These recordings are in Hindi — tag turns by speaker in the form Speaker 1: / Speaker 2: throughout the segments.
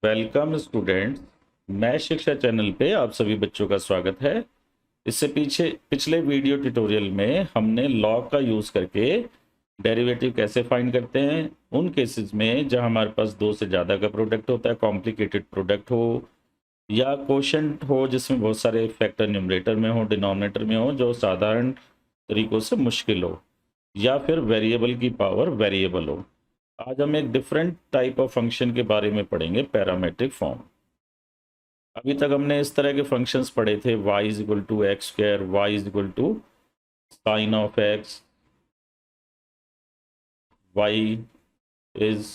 Speaker 1: Welcome students. मैं शिक्षा चैनल पे आप सभी बच्चों का स्वागत है। इससे पिछले वीडियो ट्यूटोरियल में हमने लॉग का यूज़ करके डेरिवेटिव कैसे फाइंड करते हैं उन केसेस में जहां हमारे पास दो से ज़्यादा का प्रोडक्ट होता है, कॉम्प्लिकेटेड प्रोडक्ट हो या क्वोशंट हो जिसमें बहुत सारे फैक्टर न्यूमरेटर में हो, डिनोमिनेटर में हो, जो साधारण तरीकों से मुश्किल हो, या फिर वेरिएबल की पावर वेरिएबल हो। आज हम एक डिफरेंट टाइप ऑफ फंक्शन के बारे में पढ़ेंगे, पैरामेट्रिक फॉर्म। अभी तक हमने इस तरह के फंक्शंस पढ़े थे, y is equal to x square, y is equal to sine of x, y is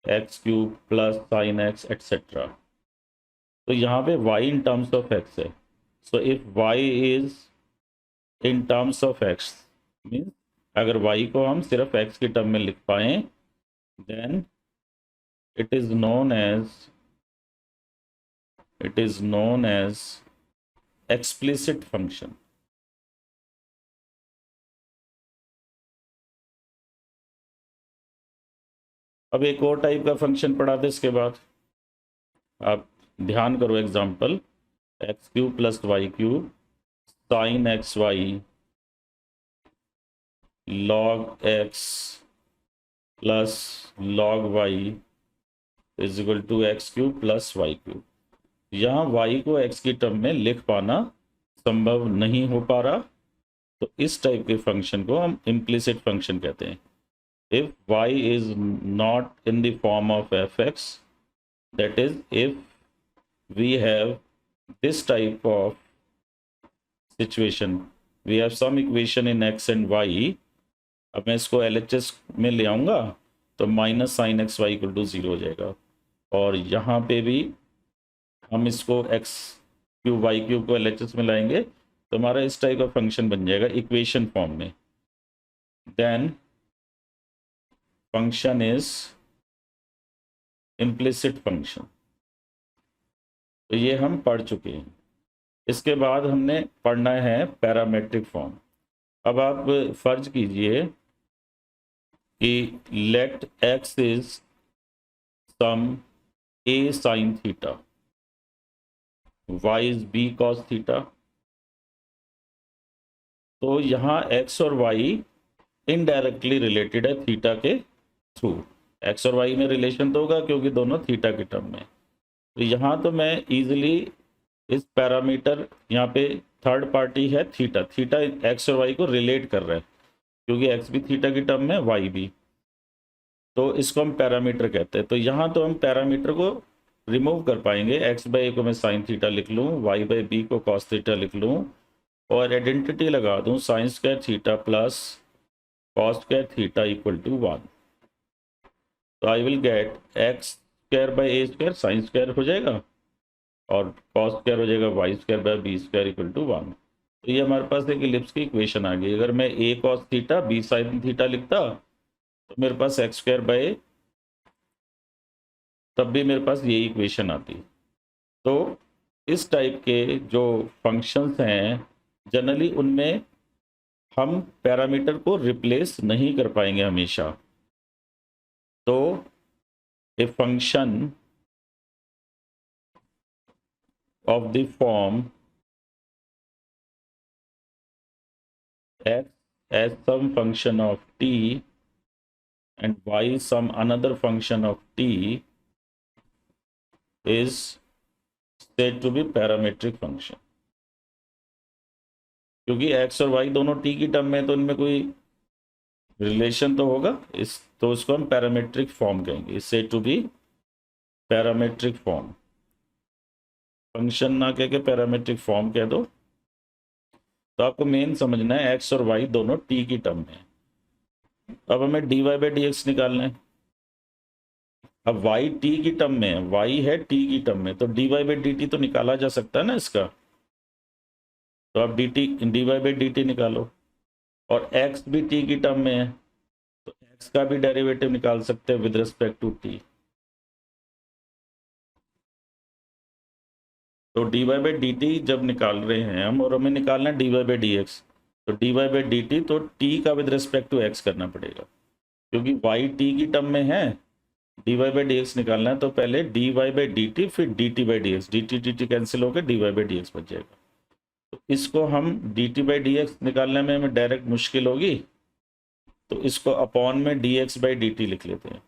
Speaker 1: x cube plus sine x etcetera. तो यहाँ पे y in terms of x है। So if y is in terms of x means अगर y को हम सिर्फ x के टर्म में लिख पाए then it is known as explicit function। अब एक और टाइप का फंक्शन पढ़ा था इसके बाद, आप ध्यान करो। Example, x cube plus y cube sine x y log x plus log y is equal to x cube plus y cube. यहाँ y को x की टर्म में लिख पाना संभव नहीं हो पा रहा, तो इस टाइप के फंक्शन को हम इम्प्लिसिट फंक्शन कहते हैं। If y is not in the form of fx, that is if we have this type of situation, we have some equation in x and y। अब मैं इसको LHS में ले आऊँगा तो minus sine x y equal to 0 हो जाएगा, और यहाँ पे भी हम इसको x क्यूब वाई क्यूब को LHS में लाएंगे तो हमारा इस टाइप का फंक्शन बन जाएगा इक्वेशन फॉर्म में। Then function is implicit function. तो ये हम पढ़ चुके हैं। इसके बाद हमने पढ़ना है पैरामेट्रिक फॉर्म। अब आप फर्ज कीजिए कि let x is some a sin theta, y is b cos theta. तो यहाँ x और y इनडायरेक्टली रिलेटेड है थीटा के थ्रू। x और y में रिलेशन तो होगा क्योंकि दोनों थीटा के टर्म में। तो यहाँ तो मैं इजीली इस पैरामीटर, यहाँ पे थर्ड पार्टी है थीटा, थीटा x और y को रिलेट कर रहा है क्योंकि x भी थीटा की टर्म में, y भी, तो इसको हम पैरामीटर कहते हैं। तो यहाँ तो हम पैरामीटर को रिमूव कर पाएंगे। x बाई ए को मैं साइन थीटा लिख लूँ, y बाई बी को कॉस थीटा लिख लूँ, और आइडेंटिटी लगा दूँ sine square theta plus cos square theta equal to 1। तो I will get x square by a square, sine square हो जाएगा, और कॉस स्क्वायर हो जाएगा y square by b square equal to 1। तो ये हमारे पास एक इलिप्स की इक्वेशन आ गई। अगर मैं a cos theta b sine theta लिखता तो मेरे पास एक्स स्क्वायर बाई, तब भी मेरे पास ये इक्वेशन आती। तो इस टाइप के जो फंक्शंस हैं जनरली उनमें हम पैरामीटर को रिप्लेस नहीं कर पाएंगे हमेशा। तो a function of the form x as some function of t and y some another function of t is said to be parametric function। क्योंकि x और y दोनों t की टर्म में, तो इनमें कोई रिलेशन तो होगा, तो इसको हम पैरामेट्रिक फॉर्म कहेंगे। Is said to be parametric form. Function ना कह के पैरामेट्रिक फॉर्म कह दो। तो आपको मेन समझना है x और y दोनों t की टर्म में। अब हमें dy बाई डी एक्स निकालना है। अब y t की टर्म में है, y है t की टर्म में, तो dy बाई dt तो निकाला जा सकता है ना इसका। तो आप dy बाई dt निकालो, और x भी t की टर्म में है तो x का भी डेरिवेटिव निकाल सकते हैं विद रिस्पेक्ट टू t। तो dy बाई dt जब निकाल रहे हैं हम, और हमें निकालना है dy बाई dx, तो dy बाई dt तो t का विद रिस्पेक्ट टू x करना पड़ेगा, क्योंकि y t की टर्म में है d y by d x निकालना है तो पहले d y by d t, फिर d t by d x, d t cancel होकर d y by d x बच जाएगा। तो इसको हम d t by d x निकालने में हमें डायरेक्ट मुश्किल होगी, तो इसको अपॉन में d x by d t लिख लेते हैं,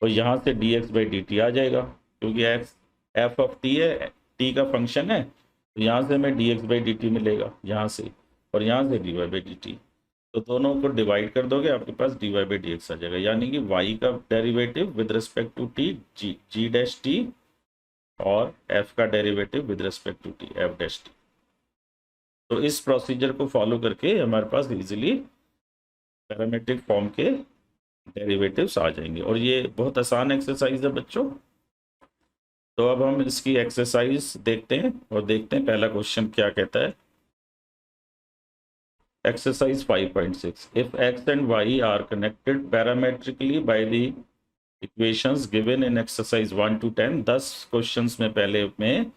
Speaker 1: और यहाँ से d x by d t आ जाएगा, क्योंकि एक्स एफ ऑफ टी है, टी का फंक्शन है, तो यहाँ से हमें d x by d t मिलेगा यहाँ से, और यहाँ से d y by d t. तो दोनों को डिवाइड कर दोगे, आपके पास d y by d x आ जाएगा, यानी कि वाई का derivative with respect to t g dash t, और एफ का derivative with respect to t f dash t. तो इस प्रोसीजर को फॉलो करके हमारे पास इजीली पैरामेट्रिक फॉर्म के डेरिवेटिव्स आ जाएंगे, और ये बहुत आसान एक्सरसाइज है बच्चों। तो अब हम इसकी एक्सरसाइज देखते हैं और देखते हैं पहला क्वेश्चन क्या कहता है। Exercise 5.6. If x and y are connected parametrically by the equations given in exercise 1 to 10, 10 questions में पहले में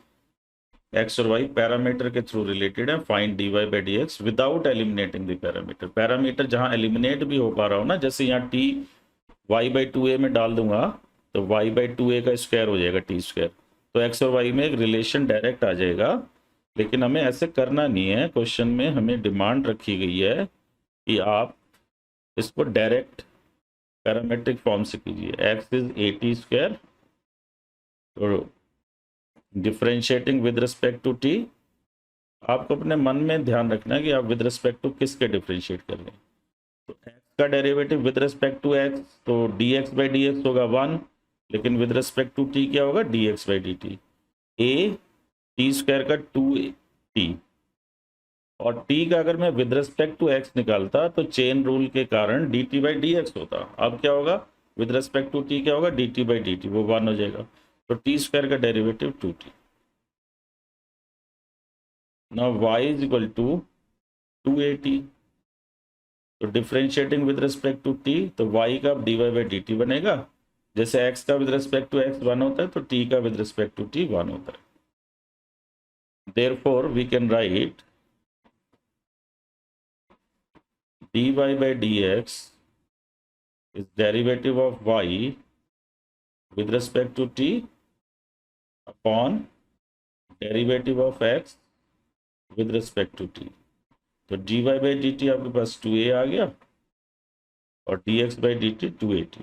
Speaker 1: x और y पैरामीटर के थ्रू रिलेटेड है, find dy by dx without eliminating the parameter. Parameter जहां एलिमिनेट भी हो पा रहा हो ना, जैसे यहाँ t y by 2a में डाल दूंगा तो y by 2a का स्क्वायर हो जाएगा t स्क्वायर, तो x और y में एक रिलेशन डायरेक्ट आ जाएगा। लेकिन हमें ऐसे करना नहीं है, क्वेश्चन में हमें डिमांड रखी गई है कि आप इसको डायरेक्ट पैरामेट्रिक फॉर्म से कीजिए। x is a t square, तो differentiating with respect to t, आपको अपने मन में ध्यान रखना है कि आप विद रिस्पेक्ट टू किसके डिफरेंशिएट कर रहे हैं। तो x का derivative with respect to x, तो dx बाई डी एक्स होगा 1, लेकिन विद रिस्पेक्ट टू t क्या होगा, dx by d T. a T square का 2t, और t का अगर मैं विद रिस्पेक्ट टू x निकालता तो चेन रूल के कारण dt बाई डी एक्स होता। अब क्या होगा, विद रिस्पेक्ट टू t क्या होगा, dt बाई डी टी, वो 1 हो जाएगा। तो t स्क्वायर का derivative 2t। Now y is equal to 2at, तो differentiating with respect to t, तो y का dy बाई डी टी बनेगा। जैसे x का विद रिस्पेक्ट टू x 1 होता है, तो t का विद रिस्पेक्ट टू t 1 होता है। Therefore, we can write dy by dx is derivative of y with respect to t upon derivative of x with respect to t। तो dy by dt आपके पास 2a आ गया, और dx by dt 2at,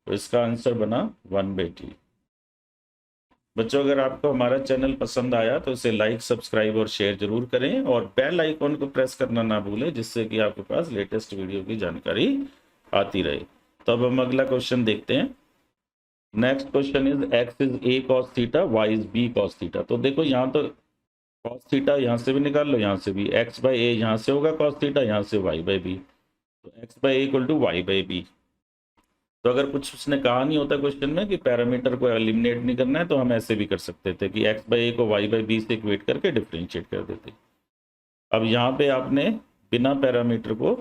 Speaker 1: तो इसका आंसर बना 1/t। बच्चों, अगर आपको हमारा चैनल पसंद आया तो इसे लाइक, सब्सक्राइब और शेयर जरूर करें, और बेल आइकॉन को प्रेस करना ना भूलें, जिससे कि आपके पास लेटेस्ट वीडियो की जानकारी आती रहे। तो अब हम अगला क्वेश्चन देखते हैं। Next question is x is a cos theta, y is b cos theta. तो देखो यहाँ तो cos थीटा यहाँ से भी निकाल लो, यहाँ से भी x बाई a यहाँ से होगा cos थीटा, यहाँ से y बाई b, तो x by a equal to y by b। तो अगर कुछ उसने कहा नहीं होता क्वेश्चन में कि पैरामीटर को एलिमिनेट नहीं करना है, तो हम ऐसे भी कर सकते थे कि x बाई a को y बाई b से इक्वेट करके डिफरेंशिएट कर देते। अब यहाँ पे आपने बिना पैरामीटर को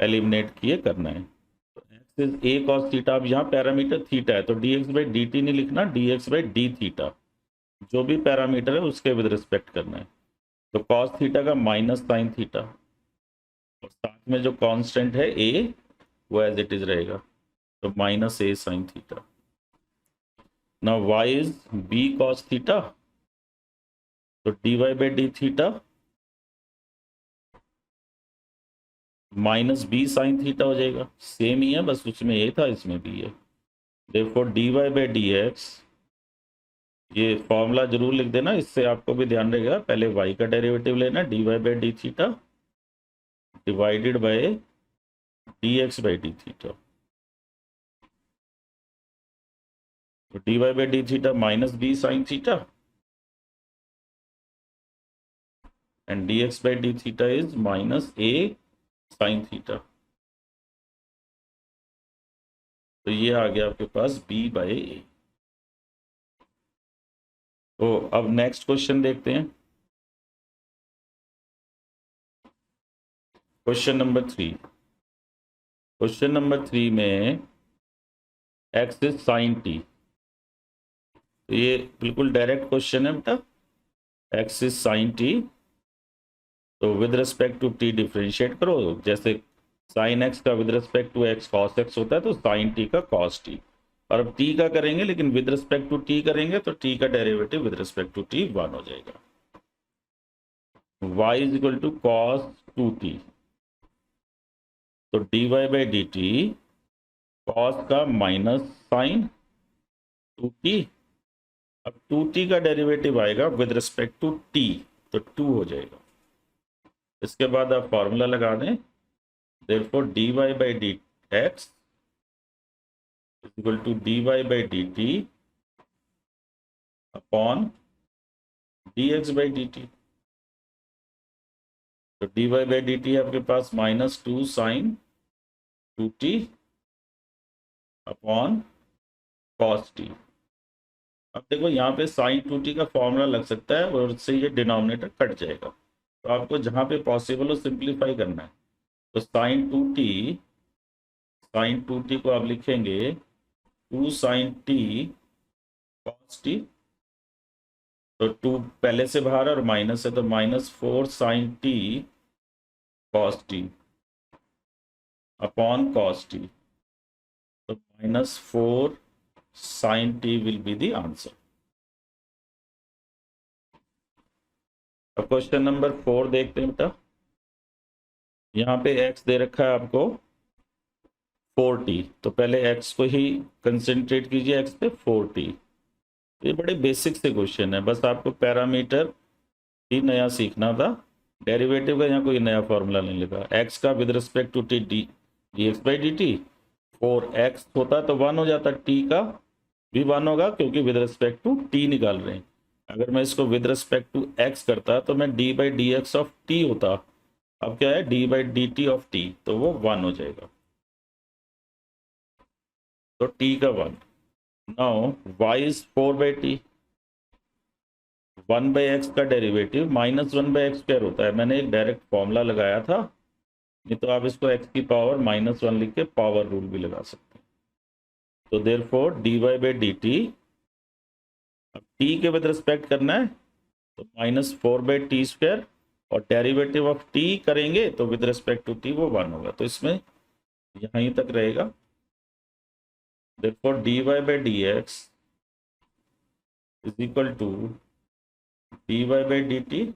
Speaker 1: एलिमिनेट किए करना है। तो x is a cos theta, अब यहाँ पैरामीटर थीटा है, तो dx बाई dt नहीं लिखना, dx बाई d थीटा, जो भी पैरामीटर है उसके विद रिस्पेक्ट करना है। तो cos थीटा का माइनस साइन थीटा, और साथ में जो कांस्टेंट है a वो एज इट इज रहेगा, तो minus a sine theta. Now y is b cos theta, तो dy by d theta minus b sine theta हो जाएगा, सेम ही है, बस उसमें a था इसमें b है। देखो dy बाई डी एक्स, ये फॉर्मूला जरूर लिख देना, इससे आपको भी ध्यान रहेगा। पहले y का डेरिवेटिव लेना, dy by d theta divided by dx by d theta, तो dy by d theta minus b sine theta, and dx by d theta is minus a sign theta. तो ये आ गया आपके पास b बाई a। तो अब नेक्स्ट क्वेश्चन देखते हैं, क्वेश्चन नंबर 3। क्वेश्चन नंबर 3 में x इज साइन t, तो ये बिल्कुल डायरेक्ट क्वेश्चन है बेटा। x इज साइन t, तो with respect to t differentiate करो, जैसे साइन एक्स का with respect to x cos x होता है, तो साइन टी का कॉस टी। और अब टी का करेंगे, लेकिन विद रिस्पेक्ट टू टी करेंगे, तो टी का derivative with respect to t 1 हो जाएगा। y is equal to cos 2t, तो dy by d t cos का माइनस साइन 2t। अब 2t का डेरिवेटिव आएगा विद रिस्पेक्ट टू t, तो 2 हो जाएगा। इसके बाद आप फॉर्मूला लगा दें, therefore dy by d x is equal to dy by d t upon dx by d t. तो dy बाई डी टी आपके पास -2 sine 2t upon cos t. अब देखो यहाँ पे साइन 2t का फॉर्मूला लग सकता है और उससे ये डिनोमिनेटर कट जाएगा, तो आपको जहाँ पे पॉसिबल हो सिंप्लीफाई करना है। तो साइन 2t को आप लिखेंगे 2 साइन t कॉस टी, तो 2 पहले से बाहर और माइनस है, तो -4 sine t cos t upon cos t, तो -4 sine t will be the answer. अब क्वेश्चन नंबर 4 देखते हैं बेटा। यहाँ पे x दे रखा है आपको 4t, तो पहले x को ही कंसेंट्रेट कीजिए, x पे 4t। ये बड़े बेसिक से क्वेश्चन है, बस आपको पैरामीटर ही नया सीखना था। डेरिवेटिव का यहाँ कोई नया फॉर्मूला नहीं लिखा। x का with respect to t d x by d t, 4x होता तो 1 हो जाता, t का भी 1 होगा क्योंकि विद रिस्पेक्ट टू t निकाल रहे हैं। अगर मैं इसको विद रिस्पेक्ट टू x करता तो मैं d by d x of t होता, अब क्या है d by d T of t, तो वो 1 हो जाएगा, तो t का 1। Now y is 4 by T, 1 by x का डेरिवेटिव -1 बाई एक्स स्क्वायर होता है। मैंने एक डायरेक्ट फॉर्मूला लगाया था, नहीं तो आप इसको x की पावर -1 लिख के पावर रूल भी लगा सकते हैं। तो therefore dy by d T, अब t के विद रिस्पेक्ट करना है तो -4 बाई टी स्क्वायर, और डेरिवेटिव ऑफ t करेंगे तो विद रिस्पेक्ट टू t वो 1 होगा, तो इसमें यहीं तक रहेगा। Therefore dy by d x is equal to dy by d t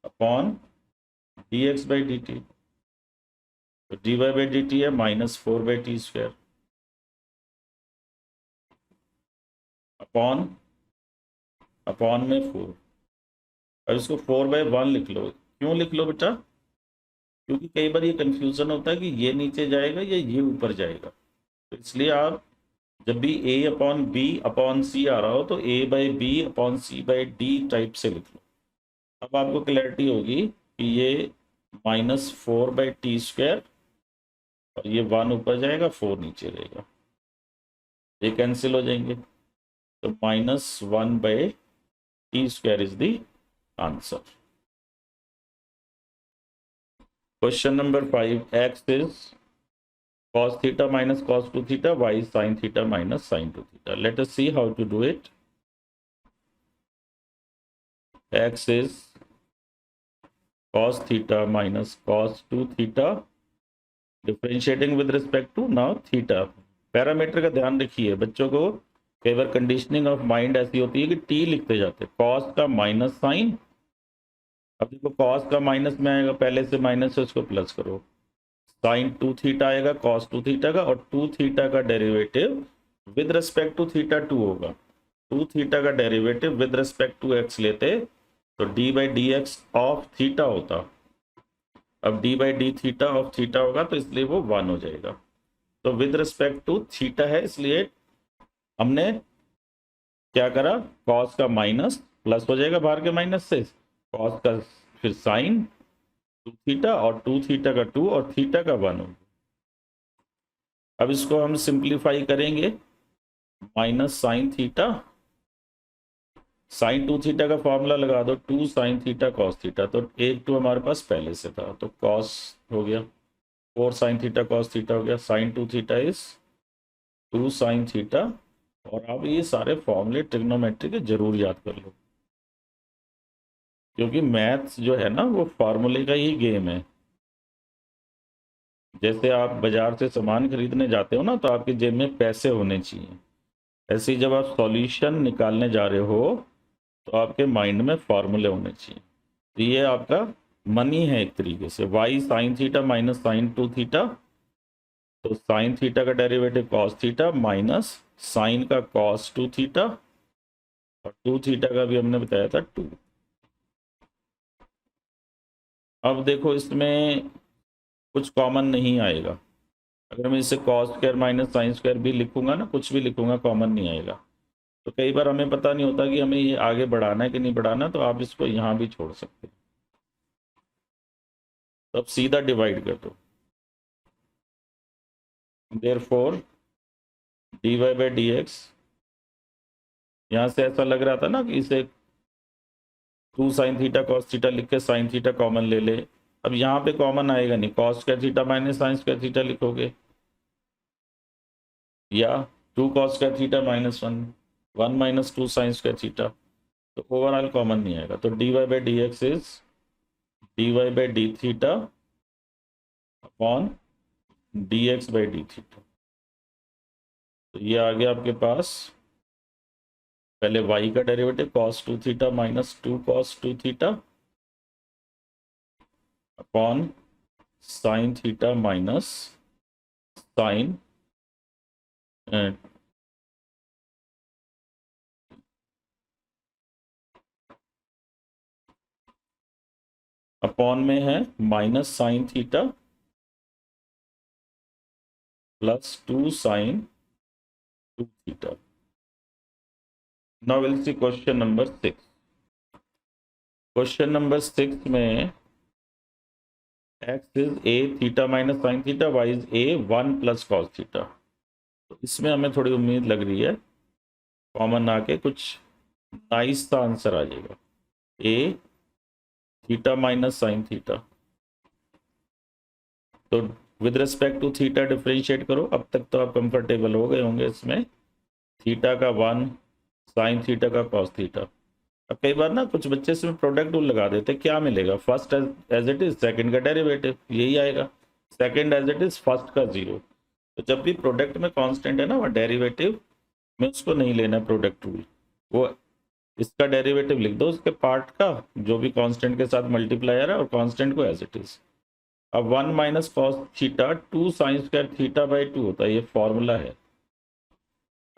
Speaker 1: upon dx by d t, तो dy बाई डी टी है -4 बाई टी स्क्वायर अपॉन में 4। अब इसको 4 बाई 1 लिख लो। क्यों लिख लो बेटा? क्योंकि कई बार ये कंफ्यूजन होता है कि ये नीचे जाएगा या ये ऊपर जाएगा, तो इसलिए आप जब भी a upon b upon c आ रहा हो तो a by b upon c by d type से लिख लो। अब आपको क्लैरिटी होगी कि ये -4 बाई टी स्क्वायर और ये 1 ऊपर जाएगा, 4 नीचे रहेगा, ये कैंसिल हो जाएंगे, तो -1 by T square is the answer. Question number 5, x is cos theta minus cos 2 theta, y is sin theta minus sin 2 theta. Let us see how to do it. X is cos theta minus cos 2 theta, differentiating with respect to now theta. Parameter का ध्यान रखिए बच्चों को, कई बार कंडीशनिंग ऑफ माइंड ऐसी होती है कि t लिखते जाते, cos का माइनस साइन। अब देखो cos का माइनस में आएगा, पहले से माइनस है उसको प्लस करो, साइन 2 थीटा आएगा cos 2 थीटा का, और 2 थीटा का derivative with respect to theta 2 होगा। 2 थीटा का derivative with respect to x लेते तो d by d x of theta होता, अब d by d theta of theta होगा, तो इसलिए वो 1 हो जाएगा। तो विद रिस्पेक्ट टू थीटा है, इसलिए हमने क्या करा, cos का माइनस प्लस हो जाएगा बाहर के माइनस से, cos का फिर साइन 2 थीटा और 2 थीटा का 2 और थीटा का 1 होगा। अब इसको हम सिंप्लीफाई करेंगे, minus sine theta, sine 2 theta का फॉर्मूला लगा दो, 2 साइन थीटा कॉस थीटा, तो 1 2 हमारे पास पहले से था, तो कॉस हो गया, 4 साइन थीटा कॉस थीटा हो गया, sine 2 theta is 2 sine theta. और आप ये सारे फॉर्मूले ट्रिग्नोमेट्री के जरूर याद कर लो, क्योंकि मैथ्स जो है ना वो फार्मूले का ही गेम है। जैसे आप बाजार से सामान खरीदने जाते हो ना, तो आपकी जेब में पैसे होने चाहिए। ऐसे ही जब आप सॉल्यूशन निकालने जा रहे हो तो आपके माइंड में फॉर्मूले होने चाहिए। तो ये आपका मनी है एक तरीके से। Y sine theta minus sine two theta, तो साइन थीटा का derivative cos theta minus sine का कॉस टू थीटा, और टू थीटा का भी हमने बताया था 2। अब देखो इसमें कुछ कॉमन नहीं आएगा। अगर मैं इसे cos square minus sine square भी लिखूंगा ना, कुछ भी लिखूंगा, कॉमन नहीं आएगा। तो कई बार हमें पता नहीं होता कि हमें ये आगे बढ़ाना है कि नहीं बढ़ाना, तो आप इसको यहाँ भी छोड़ सकते हैं। तो अब सीधा डिवाइड कर दो। Therefore dy by d x, यहाँ से ऐसा लग रहा था ना कि इसे 2 साइन थीटा कॉस थीटा लिख के साइन थीटा कॉमन ले ले। अब यहाँ पे कॉमन आएगा नहीं, cos square theta minus sine square theta लिखोगे, या 2 cos square theta minus 1 minus 2 sine square theta, तो ओवरऑल कॉमन नहीं आएगा। तो dy by d x is dy by d theta upon D x by d theta. तो ये आ गया आपके पास पहले y का derivative cos 2 theta minus 2 cos 2 theta upon sine theta minus sine upon में है minus sine theta plus 2 sine 2 theta. Now will see question number 6। Question number 6 में x is a theta minus sine theta, y is a 1 plus cos theta. तो इसमें हमें थोड़ी उम्मीद लग रही है कॉमन आके कुछ नाइस सा आंसर आ जाएगा। a theta minus sine theta, तो with respect to theta differentiate करो। अब तक तो आप कंफर्टेबल हो गए होंगे इसमें। थीटा का 1 साइन थीटा का कॉस थीटा। अब कई बार ना कुछ बच्चे इसमें प्रोडक्ट रूल लगा देते, क्या मिलेगा, first as it is second का डेरिवेटिव यही आएगा, second as it is first का 0। तो जब भी प्रोडक्ट में कांस्टेंट है ना, वह डेरिवेटिव में उसको नहीं लेना प्रोडक्ट रूल, वो इसका डेरिवेटिव लिख दो, उसके पार्ट का जो भी कांस्टेंट के साथ मल्टीप्लायर है, और कांस्टेंट को एज इट इज। अब 1 minus cos theta 2 sine square theta by 2 होता है, ये फॉर्मूला है,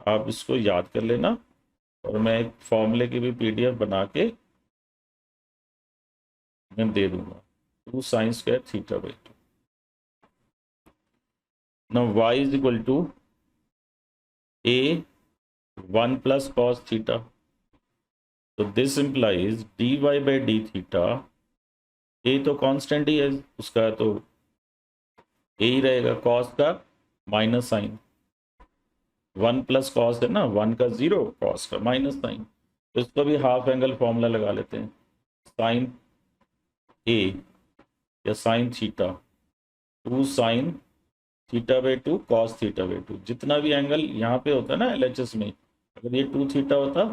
Speaker 1: आप इसको याद कर लेना। और मैं एक फॉर्मूले की भी पीडीएफ बना के मैं दे दूंगा, 2 sine square theta by 2। Now y is equal to a 1 plus cos theta, तो this implies dy by d theta, a तो कांस्टेंट ही है उसका, तो a ही रहेगा, कॉस का माइनस साइन, 1 प्लस कॉस है ना, 1 का 0, कॉस का माइनस साइन, तो इसको भी हाफ एंगल फॉर्मूला लगा लेते हैं। साइन a या sine theta 2 sine theta by 2 cos theta by 2, जितना भी एंगल यहाँ पे होता है ना LHS में, अगर ये 2 थीटा होता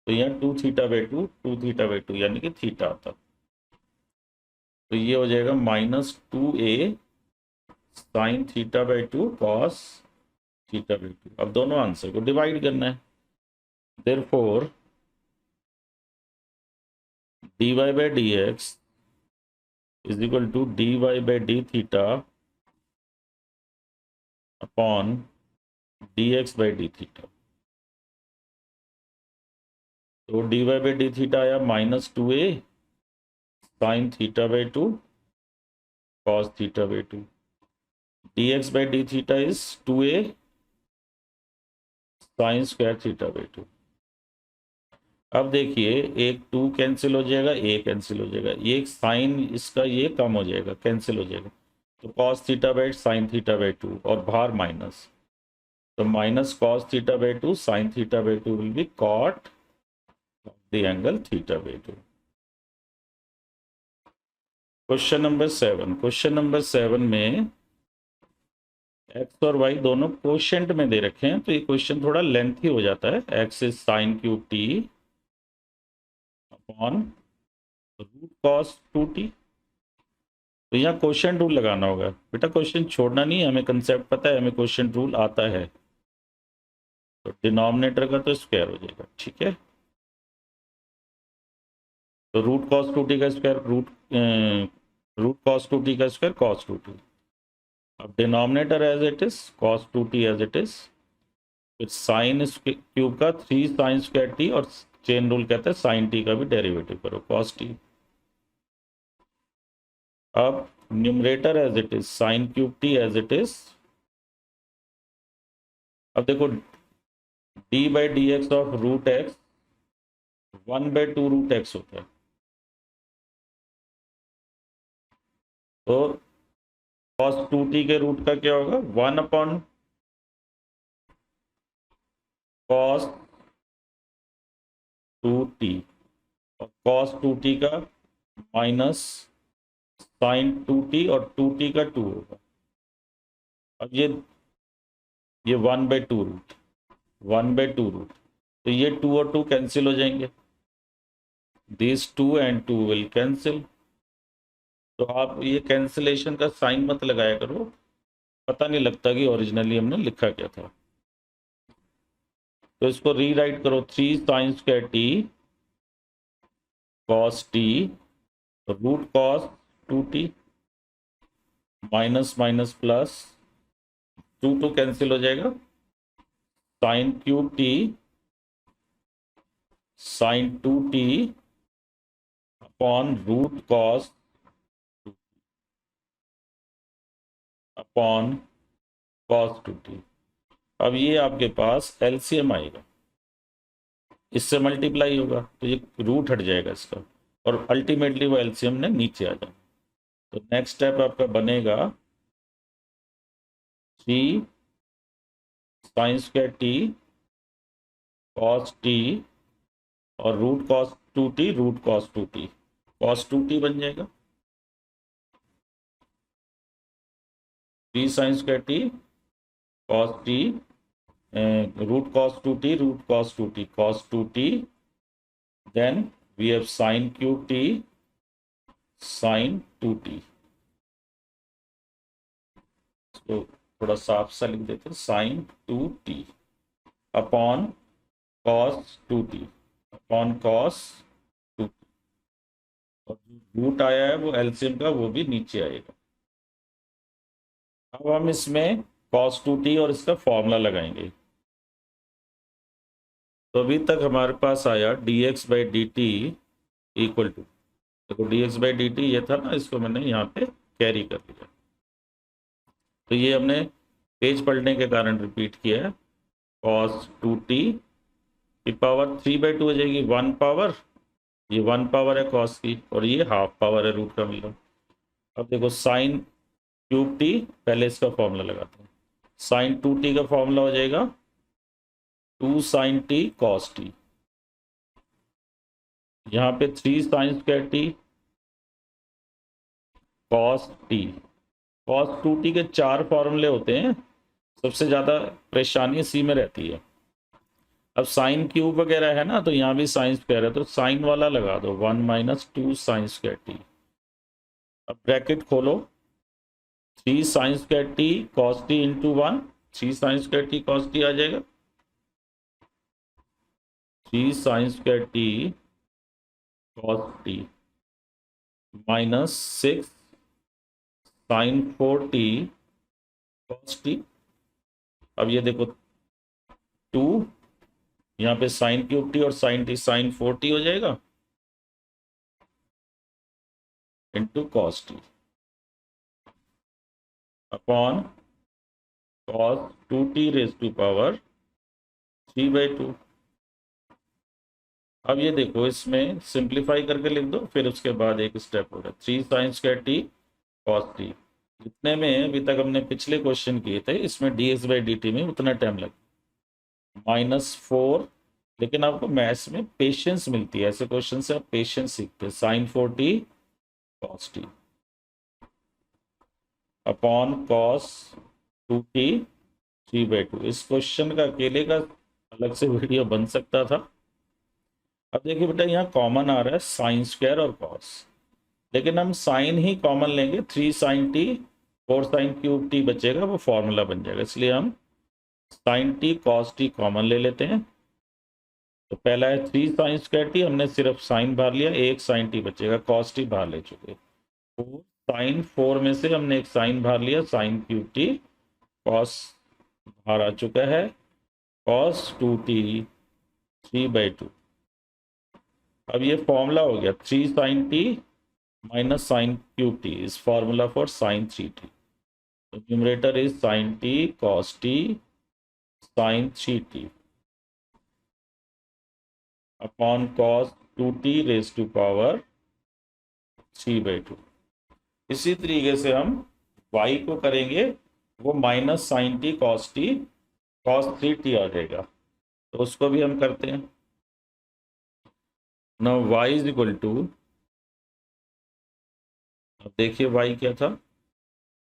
Speaker 1: तो यहाँ 2 थीटा बाई 2 2 थीटा बाई 2 यानी कि थीटा आता, तो ये हो जाएगा minus 2a sine theta by 2 cos theta by 2। अब दोनों आंसर को डिवाइड करना है। Therefore dy by d x is equal to dy by d theta upon dx by d theta. तो dy बाई डी थीटा आया minus 2a sine theta by 2 cos theta by 2, dx by d theta is 2a sine square theta by 2। अब देखिए एक 2 कैंसिल हो जाएगा, a कैंसिल हो जाएगा, ये साइन इसका ये कम हो जाएगा, कैंसिल हो जाएगा, तो cos theta by sine theta by 2 और बाहर माइनस, तो minus cos theta by 2 sine theta by 2 will be caught the angle theta by 2। Question number 7। Question number 7 में x और y दोनों कोशेंट में दे रखे हैं, तो ये क्वेश्चन थोड़ा लेंथी हो जाता है। x is sine cube t upon root cos 2t, तो तो यहाँ क्वेश्चन रूल लगाना होगा बेटा, क्वेश्चन छोड़ना नहीं है, हमें कंसेप्ट पता है, हमें क्वेश्चन रूल आता है। तो डिनोमिनेटर का तो स्क्वायर हो जाएगा, ठीक है। तो रूट कॉस 2t का स्क्वायर रूट कॉस 2t का स्क्वायर कॉस 2t। अब denominator as it is cos 2t as it is, फिर साइन क्यूब का 3 साइन स्क्वायर टी, और चेन रूल कहता है साइन टी का भी डेरिवेटिव करो कॉस टी। अब numerator as it is sine cube t as it is. अब देखो d by d x of root x 1/2 root x होता है। तो कॉस 2t के रूट का क्या होगा, 1 अपॉन कॉस 2t, और कॉस 2t का माइनस साइन 2t, और 2t का 2 होगा। अब ये 1/2 रूट, 1/2 रूट, तो ये 2 और 2 कैंसिल हो जाएंगे, दिस 2 एंड 2 विल कैंसिल। तो आप ये कैंसिलेशन का साइन मत लगाया करो, पता नहीं लगता कि ओरिजिनली हमने लिखा क्या था। तो इसको रीराइट करो, 3 sine square t cos t root cos 2t, minus minus plus 2 cancel हो जाएगा, sine cube t sine 2t upon root cos upon cos 2t। अब ये आपके पास एलसीएम आएगा, इससे मल्टीप्लाई होगा, तो ये रूट हट जाएगा इसका, और अल्टीमेटली वो एलसीएम ने नीचे आ जाए। तो नेक्स्ट स्टेप आपका बनेगा 3 sine square t cos t और root cos 2t root cos 2t, cos 2t बन जाएगा 3 sine square t cos t root cos 2t root cos 2t cos 2t, then we have sin cube t sin 2t। तो थोड़ा साफ सा लिख देते हैं, sin 2t upon cos 2t upon cos 2t, और जो रूट आया है वो एलसीएम का वो भी नीचे आएगा। अब हम इसमें cos 2t और इसका फॉर्मूला लगाएंगे। तो अभी तक हमारे पास आया dx by d t equal to, देखो dx बाई डी टी ये था ना, इसको मैंने यहाँ पे कैरी कर लिया। तो ये हमने पेज पलटने के कारण रिपीट किया है, cos 2t की पावर 3/2 हो जाएगी, 1 पावर, ये 1 पावर है cos की, और ये हाफ पावर है रूट का मिला। अब देखो साइन क्यूब टी, पहले इसका फॉर्मूला लगाते हैं, साइन 2t का फॉर्मूला हो जाएगा 2 साइन टी कॉस टी, यहाँ पे 3 sine square t cos t. Cos 2t के 4 फॉर्मूले होते हैं, सबसे ज़्यादा परेशानी सी में रहती है। अब साइन क्यूब वगैरह है ना, तो यहाँ भी साइन स्क्वायर है, तो साइन वाला लगा दो, 1 माइनस 2 साइन स्क्वायर टी। अब ब्रैकेट खोलो, 3 sine square t cos t into 1, 3 sine square t cos t आ जाएगा, 3 sine square t cos t minus 6 sine 4t cos t. अब ये देखो 2, यहाँ पे साइन क्यूब टी और साइन टी, साइन 4t हो जाएगा into cos t upon cos 2t raise to power 3/2। अब ये देखो इसमें सिंप्लीफाई करके लिख दो, फिर उसके बाद एक स्टेप होगा 3 sine square t cos T. जितने में अभी तक हमने पिछले क्वेश्चन किए थे, इसमें dx बाई डी टी में उतना टाइम लगा, -4। लेकिन आपको मैथ्स में पेशेंस मिलती है, ऐसे क्वेश्चन से आप पेशेंस सीखते हैं। Sine 4t cos t upon cos 2t 3/2। इस क्वेश्चन का अकेले का अलग से वीडियो बन सकता था। अब देखिए बेटा, यहाँ कॉमन आ रहा है साइन स्क्वायर और कॉस, लेकिन हम साइन ही कॉमन लेंगे, 3 sine t 4 sine cube t बचेगा, वो फॉर्मूला बन जाएगा, इसलिए हम sine t cos t common ले लेते हैं। तो पहला है 3 साइन स्क्वायर टी, हमने सिर्फ साइन बाहर लिया, 1 साइन टी बचेगा, कॉस टी बाहर ले चुके। 4 साइन 4 में से हमने एक साइन बाहर लिया, साइन क्यूब टी, कॉस बाहर आ चुका है, कॉस 2t 3/2। अब ये फॉर्मूला हो गया 3 sine t minus sine cube t is formula for sine 3t। तो numerator is sine t cos t sine 3t upon cos 2t raise to power 3/2। इसी तरीके से हम y को करेंगे, वो minus sine t cos 3t आ जाएगा, तो उसको भी हम करते हैं। Now y is equal to, अब देखिए y क्या था,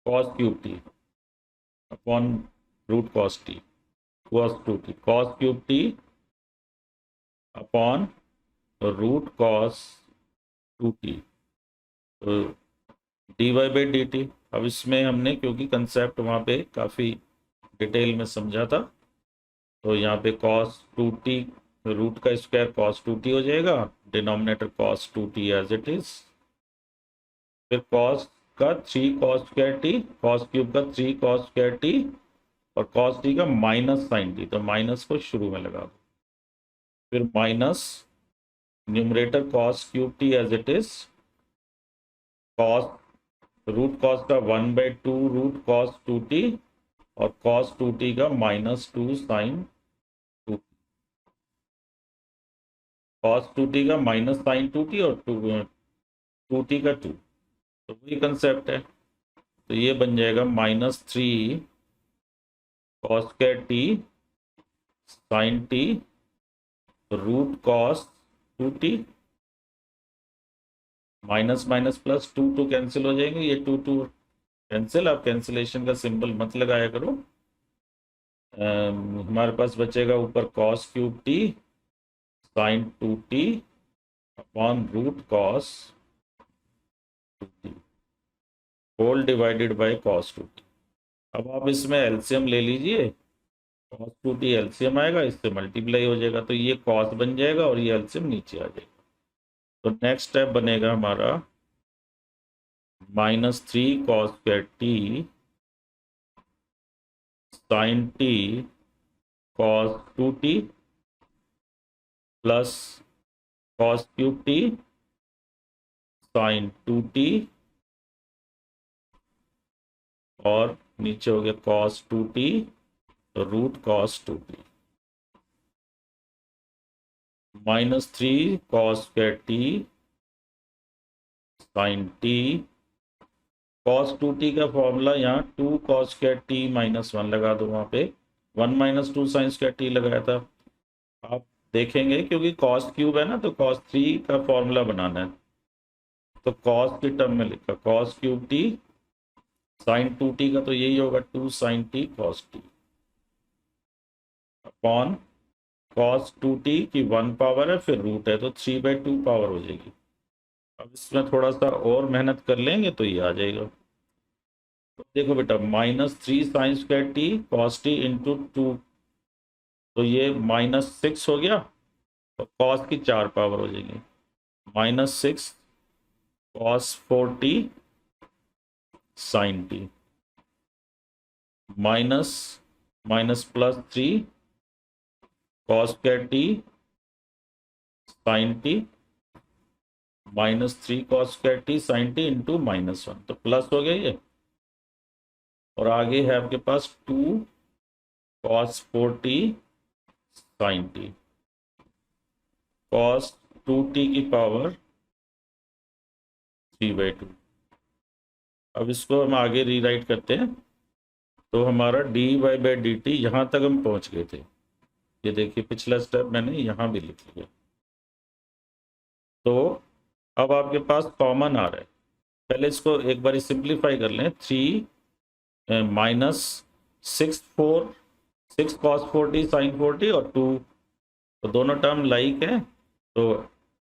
Speaker 1: cos cube t upon root cos t, cos 2t, cos cube t upon root cos 2t, तो dy/dt। अब इसमें हमने क्योंकि कंसेप्ट वहाँ पे काफ़ी डिटेल में समझा था, तो यहाँ पे cos 2t, रूट का स्क्वायर cos 2t हो जाएगा, denominator cos 2t as it is, फिर cos का 3 cos square t, cos cube का 3 cos स्क्वायर टी, और cos t का माइनस साइन टी, तो माइनस को शुरू में लगा दो, फिर minus numerator cos cube t as it is, cos root cos का 1/2 रूट कॉस 2t, और cos 2t का -2 साइन 2, cos 2t का माइनस साइन 2t, और 2t का 2, तो वही कंसेप्ट है। तो ये बन जाएगा -3 cos square t sine t root cos 2t, minus minus plus 2 cancel हो जाएंगे, ये 2 कैंसिल। आप कैंसिलेशन का सिंबल मत लगाया करो। हमारे पास बचेगा ऊपर cos cube t sine 2t upon root cos 2t whole divided by cos 2t। अब आप इसमें एलसीएम ले लीजिए, cos 2t एलसीएम आएगा, इससे मल्टीप्लाई हो जाएगा, तो ये cos बन जाएगा और ये एलसीएम नीचे आ जाएगा। तो नेक्स्ट स्टेप बनेगा हमारा -3 cos square t sine t cos 2t plus cos cube t sine 2t, और नीचे हो गया cos 2t, तो root cos 2t, -3 cos square t sine t, cos 2t का फॉर्मूला यहाँ 2 cos स्क्वायर टी -1 लगा दो, वहाँ पे 1 - 2 साइन स्क्वायर टी लगाया था। आप देखेंगे क्योंकि cos क्यूब है ना, तो cos 3 का फॉर्मूला बनाना है, तो cos की टर्म में लिखा cos cube t sine 2t का, तो यही होगा 2 sine t cos t upon cos 2t की 1 पावर है, फिर रूट है, तो 3/2 पावर हो जाएगी। अब इसमें थोड़ा सा और मेहनत कर लेंगे तो ये आ जाएगा। तो देखो बेटा, -3 sine square t cos t into 2, तो ये -6 हो गया, तो कॉस की 4 पावर हो जाएगी, -6 cos 4t sine t, minus minus +3 cos square t sine t, -3 cos square t sine t into -1, तो प्लस हो गया ये, और आगे है आपके पास 2 cos 4t sine t, cos 2t की पावर 3/2। अब इसको हम आगे रीराइट करते हैं, तो हमारा dy/dt यहाँ तक हम पहुँच गए थे, ये देखिए पिछला स्टेप मैंने यहाँ भी लिख लिया। तो अब आपके पास कॉमन आ रहा है, पहले इसको एक बार सिंप्लीफाई कर लें, 3 -6 cos 4t साइन 4t और 2, तो दोनों टर्म लाइक है, तो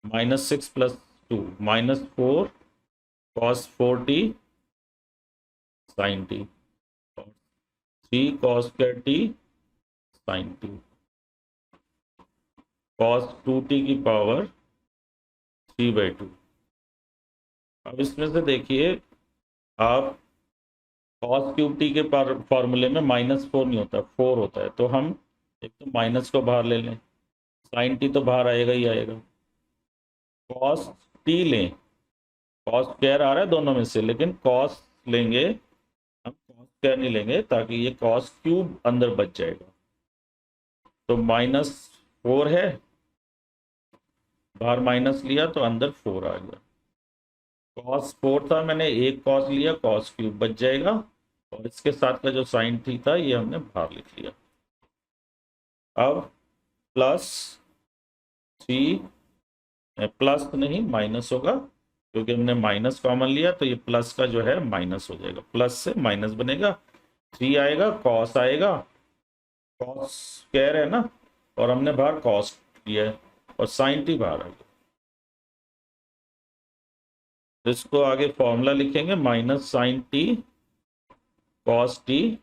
Speaker 1: -6 + 2 -4 cos 4t sine t, 3 cos square t sine t, cos 2t की पावर 3/2। अब इसमें से देखिए, आप कॉस क्यूब टी के फॉर्मूले में -4 नहीं होता, 4 होता है, तो हम एक तो माइनस को बाहर ले लें, साइन टी तो बाहर आएगा ही आएगा, कॉस टी लें, कॉस स्क्वायर आ रहा है दोनों में से, लेकिन कॉस लेंगे हम, कॉस स्क्वायर नहीं लेंगे, ताकि ये कॉस क्यूब अंदर बच जाएगा। तो -4 है, बाहर माइनस लिया तो अंदर 4 आ गया। कॉस 4 था, मैंने एक कॉस लिया, कॉस क्यूब बच जाएगा, और इसके साथ का जो साइन थी था ये हमने बाहर लिख लिया। अब +3, प्लस नहीं माइनस होगा, क्योंकि हमने माइनस कॉमन लिया, तो ये प्लस का जो है माइनस हो जाएगा, प्लस से माइनस बनेगा, 3 आएगा, कॉस आएगा, कॉस स्क्वायर है ना, और हमने बाहर कॉस लिया है, और साइन टी बाहर आ गया। इसको आगे फॉर्मूला लिखेंगे, -sin t cos t,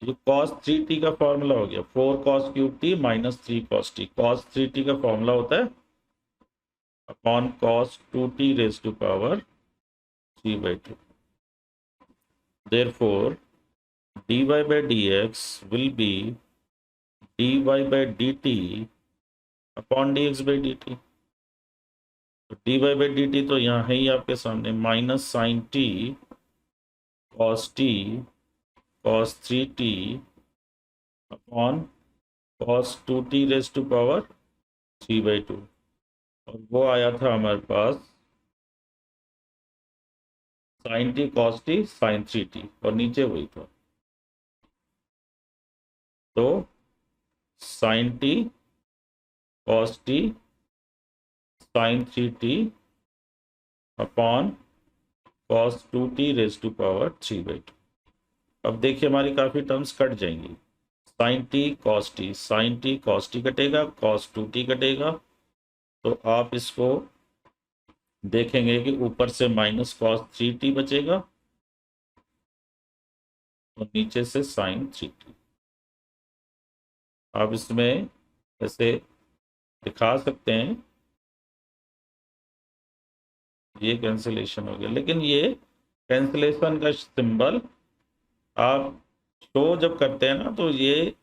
Speaker 1: जो cos 3t का फॉर्मूला हो गया, 4 cos cube t -3 cos t, cos 3t का फॉर्मूला होता है upon cos 2t raise to power 3/2। Therefore, dy by dx will be dy by dt upon dx by dt। तो dy by dt तो यहाँ है ही आपके सामने, -sin t cos t cos 3t upon cos 2t raise to power 3/2, और वो आया था हमारे पास sin t cos t sin 3t, और नीचे वही था, तो sin t cos t sin 3t upon cos 2t raise to power 3/2। अब देखिए हमारी काफ़ी टर्म्स कट जाएंगी, sin t cos t, sin t cos t कटेगा, cos 2t कटेगा, तो आप इसको देखेंगे कि ऊपर से -cos 3t बचेगा, और नीचे से sin 3t। आप इसमें ऐसे दिखा सकते हैं, ये कैंसिलेशन हो गया, लेकिन ये कैंसिलेशन का सिंबल आप शो जब करते हैं ना, तो ये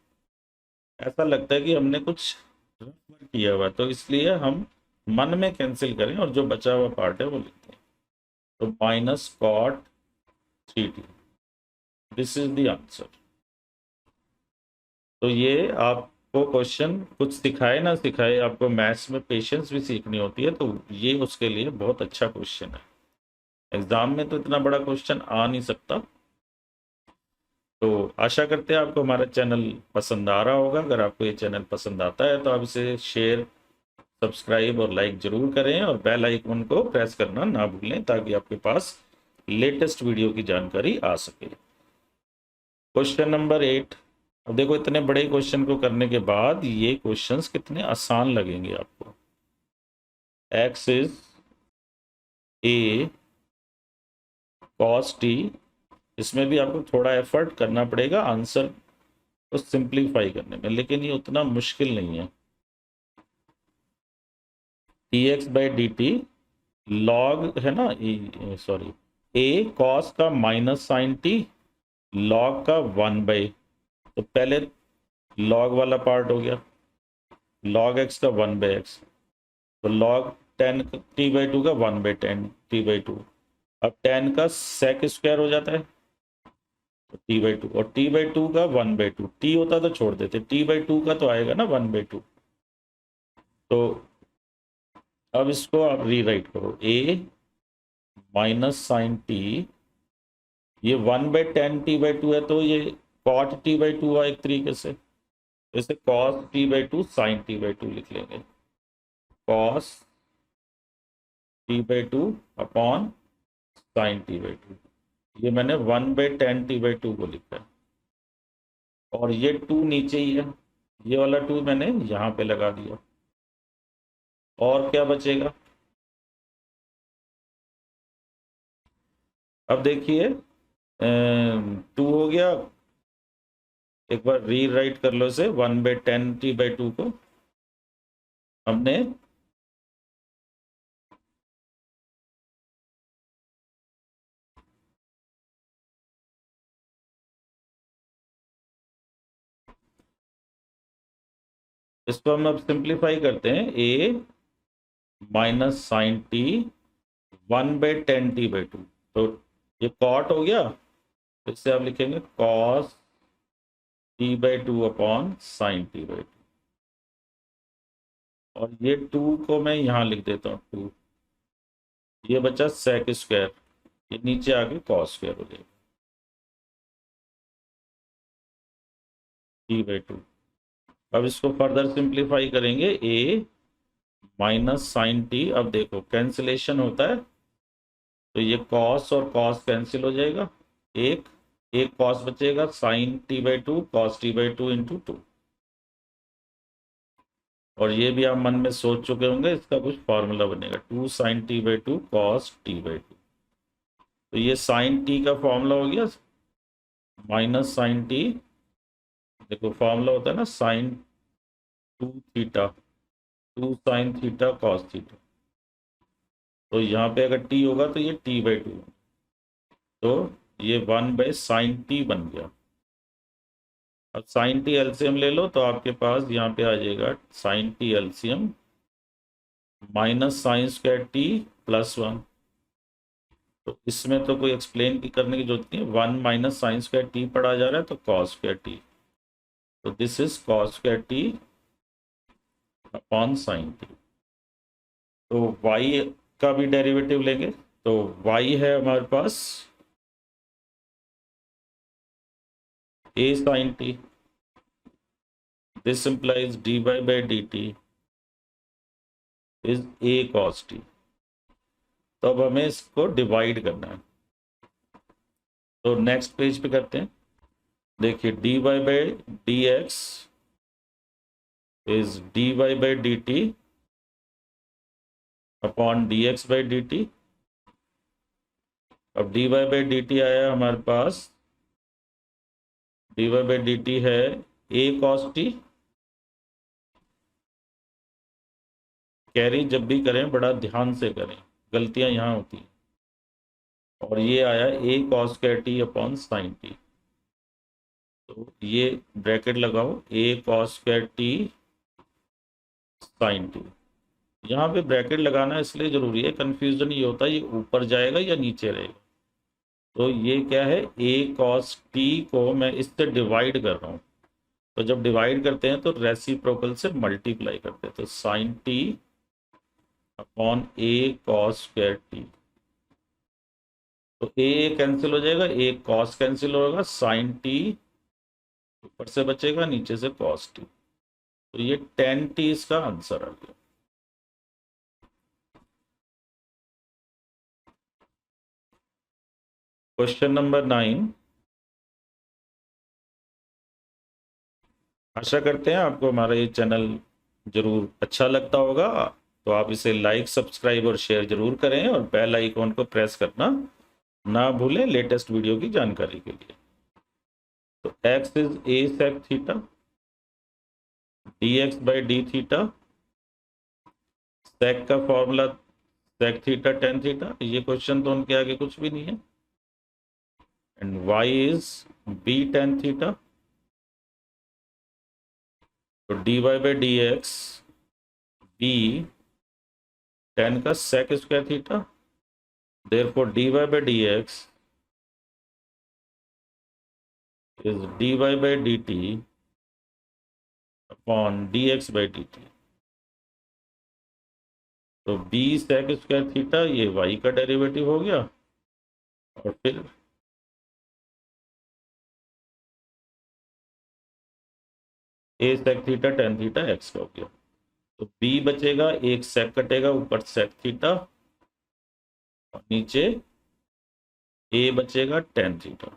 Speaker 1: ऐसा लगता है कि हमने कुछ रफ किया हुआ, तो इसलिए हम मन में कैंसिल करें और जो बचा हुआ पार्ट है वो लिखते हैं। तो -cot 3t, this is the answer. तो ये आपको क्वेश्चन कुछ सिखाए ना सिखाए, आपको मैथ्स में पेशेंस भी सीखनी होती है, तो ये उसके लिए बहुत अच्छा क्वेश्चन है। एग्जाम में तो इतना बड़ा क्वेश्चन आ नहीं सकता। तो आशा करते हैं आपको हमारा चैनल पसंद आ रहा होगा। अगर आपको ये चैनल पसंद आता है तो आप इसे शेयर, सब्सक्राइब और लाइक जरूर करें, और बेल आइकन को प्रेस करना ना भूलें, ताकि आपके पास लेटेस्ट वीडियो की जानकारी आ सके। Question number 8। अब देखो, इतने बड़े क्वेश्चन को करने के बाद ये क्वेश्चंस कितने आसान लगेंगे आपको। x is a cos t, इसमें भी आपको थोड़ा एफर्ट करना पड़ेगा आंसर को सिंप्लीफाई करने में, लेकिन ये उतना मुश्किल नहीं है। dx by d T log है ना, सॉरी, a cos का -sin t log का 1/, तो पहले log वाला पार्ट हो गया, log x का 1/x, तो log 10t/2 का 1/10t/2। अब 10 का sec स्क्वायर हो जाता है, तो t/2, और t/2 का 1/2, t होता तो छोड़ देते, t/2 का तो आएगा ना 1/2। तो अब इसको आप रीराइट करो, a -sin t, ये 1/10t/2 है, तो ये cot t/2 हुआ एक तरीके से, जैसे cos t/2 sin t/2 लिख लेंगे, cos t/2 upon sin t/2, ये मैंने 1/10t/2 को लिखा है, और ये 2 नीचे ही है, ये वाला 2 मैंने यहाँ पे लगा दिया, और क्या बचेगा, अब देखिए 2 हो गया, एक बार री राइट कर लो इसे, 1/10t/2 को हमने इसको हम अब सिंप्लीफाई करते हैं, a minus sine T 1/10t/2, तो ये कॉट हो गया, इससे आप लिखेंगे cos t/2 upon sine t/2, और ये 2 को मैं यहाँ लिख देता हूँ 2, ये बचा सेक स्क्वायर, ये नीचे आके कॉस स्क्वायर हो जाएगा t/2। अब इसको फर्दर सिंप्लीफाई करेंगे, a माइनस साइन टी, अब देखो कैंसिलेशन होता है, तो ये कॉस और कॉस कैंसिल हो जाएगा, एक एक कॉस बचेगा, sign t/2 cos t/2 into 2, और ये भी आप मन में सोच चुके होंगे, इसका कुछ फॉर्मूला बनेगा 2 साइन t/2 कॉस t/2, तो ये साइन टी का फॉर्मूला हो गया माइनस साइन टी, देखो फॉर्मूला होता है ना sine 2 theta, 2 sine theta cos theta, तो यहाँ पे अगर टी होगा तो ये t/2, तो ये 1/साइन टी बन गया। अब साइन टी एलसीएम ले लो, तो आपके पास यहाँ पे आ जाएगा sine t LCM minus sine square t +1, तो इसमें तो कोई एक्सप्लेन की करने की जरूरत नहीं है, 1 माइनस साइन स्क्वायर टी पढ़ा जा रहा है, तो कॉस स्क्वायर टी, तो this is cos square T upon sine t. तो y का भी डेरिवेटिव लेंगे, तो y है हमारे पास a sin t, this implies dy/dt is a cos t, तो अब हमें इसको डिवाइड करना है, तो नेक्स्ट पेज पे करते हैं, देखिए dy/dx is dy/dt upon dx/dt, अब dy/dt आया हमारे पास, dy/dt है a cos t, कैरी जब भी करें बड़ा ध्यान से करें, गलतियां यहाँ होती हैं, और ये आया a cos square t upon sine t, तो ये ब्रैकेट लगाओ a cos square t sine t, यहाँ पे ब्रैकेट लगाना इसलिए जरूरी है, कंफ्यूजन ये होता है ये ऊपर जाएगा या नीचे रहेगा, तो ये क्या है a cos t को मैं इससे डिवाइड कर रहा हूँ, तो जब डिवाइड करते हैं तो रेसिप्रोकल से मल्टीप्लाई करते हैं, तो sine t upon a cos square t, तो a कैंसिल हो जाएगा, a cos कैंसिल होगा, साइन टी ऊपर से बचेगा, नीचे से cos टी, तो ये 10t इसका आंसर आ गया। क्वेश्चन नंबर 9, आशा करते हैं आपको हमारा ये चैनल जरूर अच्छा लगता होगा, तो आप इसे लाइक सब्सक्राइब और शेयर जरूर करें, और बेल आइकॉन को प्रेस करना ना भूलें लेटेस्ट वीडियो की जानकारी के लिए। तो x is a sec theta, dx/d theta, sec का formula sec theta tan theta, ये क्वेश्चन तो उनके आगे कुछ भी नहीं है, and y is b tan theta, तो dy/dx b tan का sec square theta, therefore dy/dx is dy/dt upon dx/dt, तो b sec स्क्वायर थीटा ये y का डेरिवेटिव हो गया, और फिर a sec theta tan theta x का हो गया, तो b बचेगा, एक sec कटेगा, ऊपर sec थीटा, और नीचे a बचेगा tan थीटा।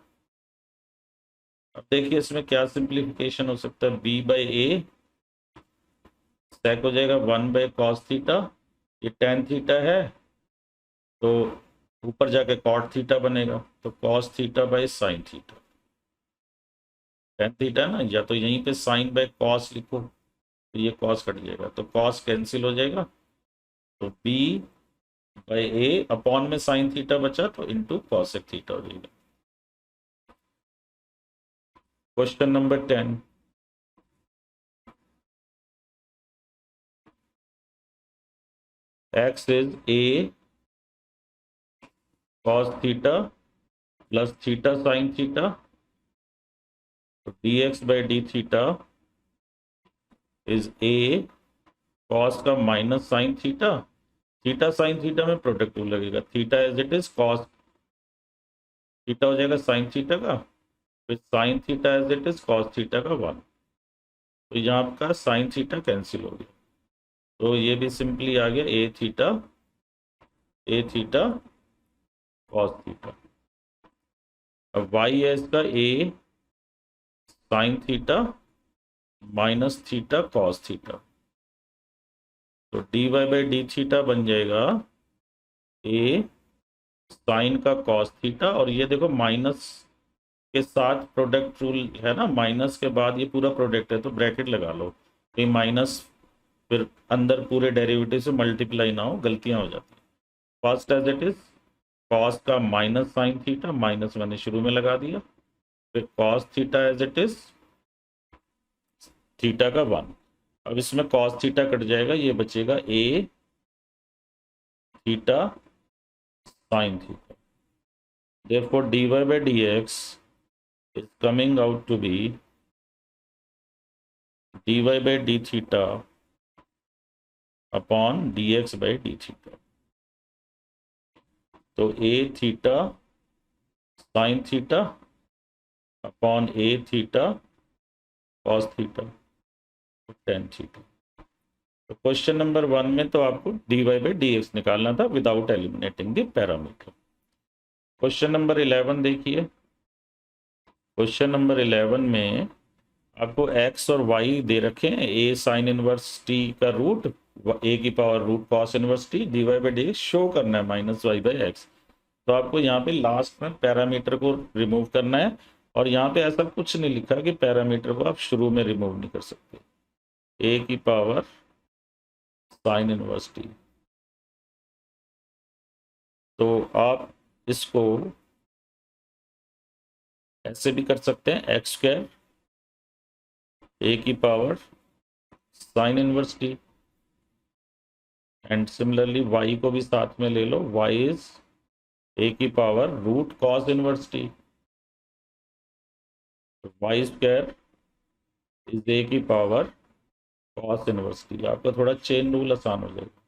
Speaker 1: अब देखिए इसमें क्या सिंप्लीफिकेशन हो सकता है, b/a sec हो जाएगा 1/cos थीटा, ये tan थीटा है, तो ऊपर जाके कॉट थीटा बनेगा, तो cos theta by sine theta. Tan theta ना, या तो यहीं पे साइन बाय कॉस लिखो, तो ये कॉस कट जाएगा, तो कॉस कैंसिल हो जाएगा, तो बी बाय ए अपॉन में साइन थीटा बचा तो इंटू कॉसेक थीटा हो जाएगा। Question number 10, x is a cos theta plus theta sin theta, तो dx by d theta is a cos का minus sine theta, theta sine theta में प्रोडक्ट रूल लगेगा, theta as it is cos theta हो जाएगा साइन थीटा का, फिर sine theta as it is cos theta का 1, तो यहाँ आपका साइन थीटा कैंसिल हो गया, तो ये भी सिंपली आ गया ए थीटा कॉस थीटा। अब वाई है इसका a sine theta minus theta cos theta, तो d y by d theta बन जाएगा ए साइन का कॉस थीटा, और ये देखो माइनस के साथ प्रोडक्ट रूल है ना, माइनस के बाद ये पूरा प्रोडक्ट है तो ब्रैकेट लगा लो, तो माइनस फिर अंदर पूरे डेरिवेटिव से मल्टीप्लाई ना हो, गलतियां हो जाती है। First as it is cos का माइनस साइन थीटा, माइनस मैंने शुरू में लगा दिया, फिर cos theta as it is theta का 1, अब इसमें कॉस थीटा कट जाएगा, ये बचेगा a theta sine theta, therefore dy by dx is coming out to be dy by d theta upon dx by d theta, तो a theta sine theta upon a theta cos theta, tan theta. तो क्वेश्चन नंबर 1 में तो आपको dy by dx निकालना था without eliminating the parameter. Question number 11 देखिए, क्वेश्चन नंबर 11 में आपको x और y दे रखे हैं, a साइन इनवर्स t का रूट a की power root cos inverse t dy by d show करना है माइनस वाई बाई एक्स, तो आपको यहाँ पे लास्ट में पैरामीटर को रिमूव करना है, और यहाँ पे ऐसा कुछ नहीं लिखा कि पैरामीटर को आप शुरू में रिमूव नहीं कर सकते, a की पावर साइन इनवर्स t, तो आप इसको ऐसे भी कर सकते हैं, एक्स स्क्वायर ए की power sine inverse T, and similarly y को भी साथ में ले लो, y इज ए की power root cos inverse t, y square is a की पावर कॉस इनवर्स टी, आपका थोड़ा चेन रूल आसान हो जाएगा।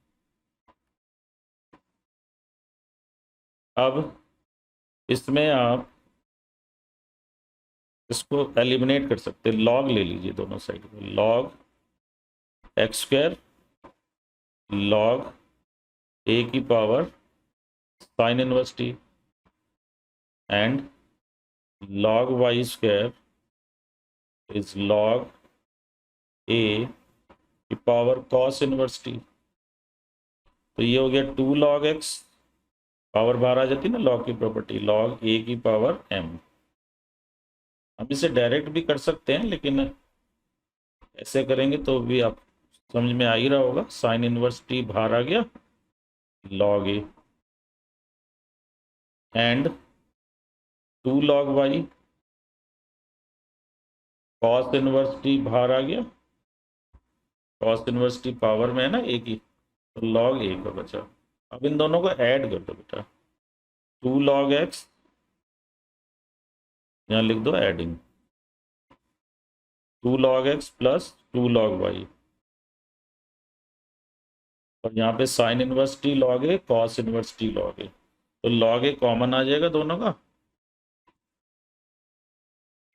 Speaker 1: अब इसमें आप इसको एलिमिनेट कर सकते हैं, लॉग ले लीजिए दोनों साइड में, लॉग एक्स स्क्वायर लॉग ए की power sine inverse T and log y square is log a की पावर cos इनवर्स t, तो ये हो गया 2 log x, पावर बाहर आ जाती है ना लॉग की प्रॉपर्टी, log a की पावर m। हम इसे डायरेक्ट भी कर सकते हैं, लेकिन ऐसे करेंगे तो भी आप समझ में आ ही रहा होगा, साइन इनवर्स t बाहर आ गया, log a and 2 log y cos inverse t बाहर आ गया, cos इनवर्स t पावर में है ना a की, तो log a का बचा। अब इन दोनों को ऐड कर दो बेटा, 2 log x, यहाँ लिख दो adding 2 log x plus 2 log y, और यहाँ पे sign inverse t log a cos inverse t log a, तो log a कॉमन आ जाएगा दोनों का,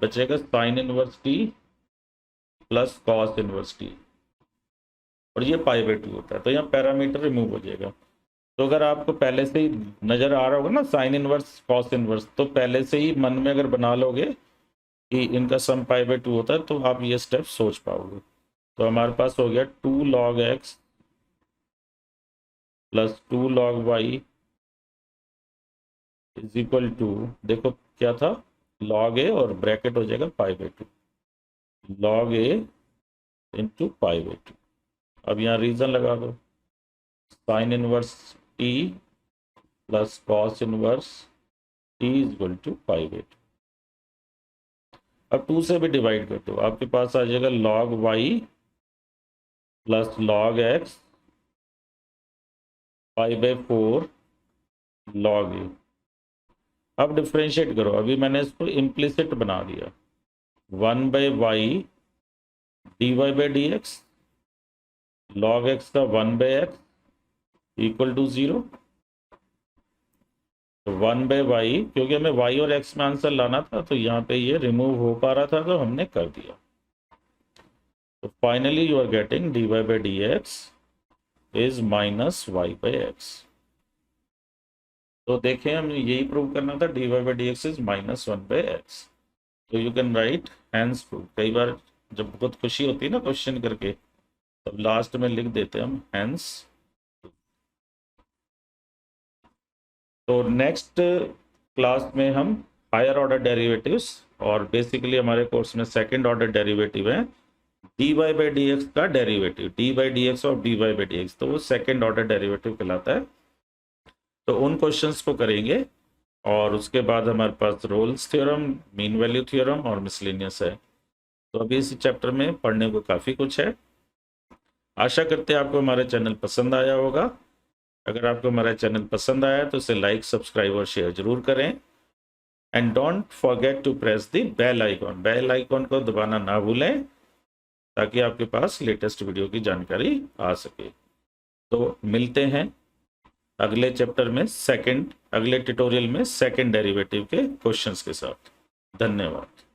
Speaker 1: बचेगा sign inverse t plus cos inverse t, और ये पाई बाई 2 होता है, तो यहाँ पैरामीटर रिमूव हो जाएगा। तो अगर आपको पहले से ही नजर आ रहा होगा ना साइन इनवर्स कॉस इनवर्स, तो पहले से ही मन में अगर बना लोगे कि इनका सम पाई बाई 2 होता है, तो आप ये स्टेप सोच पाओगे। तो हमारे पास हो गया 2 log x plus 2 log y is equal to, देखो क्या था, log a और ब्रैकेट हो जाएगा π/2, log a इंटू π/2। अब यहाँ रीजन लगा दो, sine inverse t plus cos inverse t is equal to π/2। अब 2 से भी डिवाइड कर दो, आपके पास आ जाएगा log y plus log x π/4 log a। अब डिफ्रेंशिएट करो, अभी मैंने इसको इम्प्लिसिट बना दिया, 1/y dy/dx log x का 1/x इक्वल टू 0। तो 1/y, क्योंकि हमें y और x में आंसर लाना था तो यहाँ पे ये रिमूव हो पा रहा था तो हमने कर दिया। तो finally you are getting dy/dx is -y/x। तो देखें, हम यही प्रूव करना था, dy/dx इज -1/x। तो you can write hence prove. कई बार जब बहुत खुशी होती है ना क्वेश्चन करके, तब लास्ट में लिख देते हैं हम हैंस। तो नेक्स्ट क्लास में हम हायर ऑर्डर डेरिवेटिव्स, और बेसिकली हमारे कोर्स में सेकंड ऑर्डर डेरिवेटिव है dy/dx का डेरिवेटिव, d/dx और dy/dx, तो वो सेकंड ऑर्डर डेरिवेटिव कहलाता है। तो उन क्वेश्चंस को करेंगे, और उसके बाद हमारे पास Rolle's theorem, mean value theorem और मिसलेनियस है। तो अभी इस चैप्टर में पढ़ने को काफ़ी कुछ है। आशा करते हैं आपको हमारा चैनल पसंद आया होगा। अगर आपको हमारा चैनल पसंद आया तो इसे लाइक, सब्सक्राइब और शेयर जरूर करें। And don't forget to press the bell icon, bell icon को दबाना ना भूलें, ताकि आपके पास लेटेस्ट वीडियो की जानकारी आ सके। तो मिलते हैं अगले चैप्टर में, अगले ट्यूटोरियल में सेकंड डेरिवेटिव के क्वेश्चंस के साथ। धन्यवाद।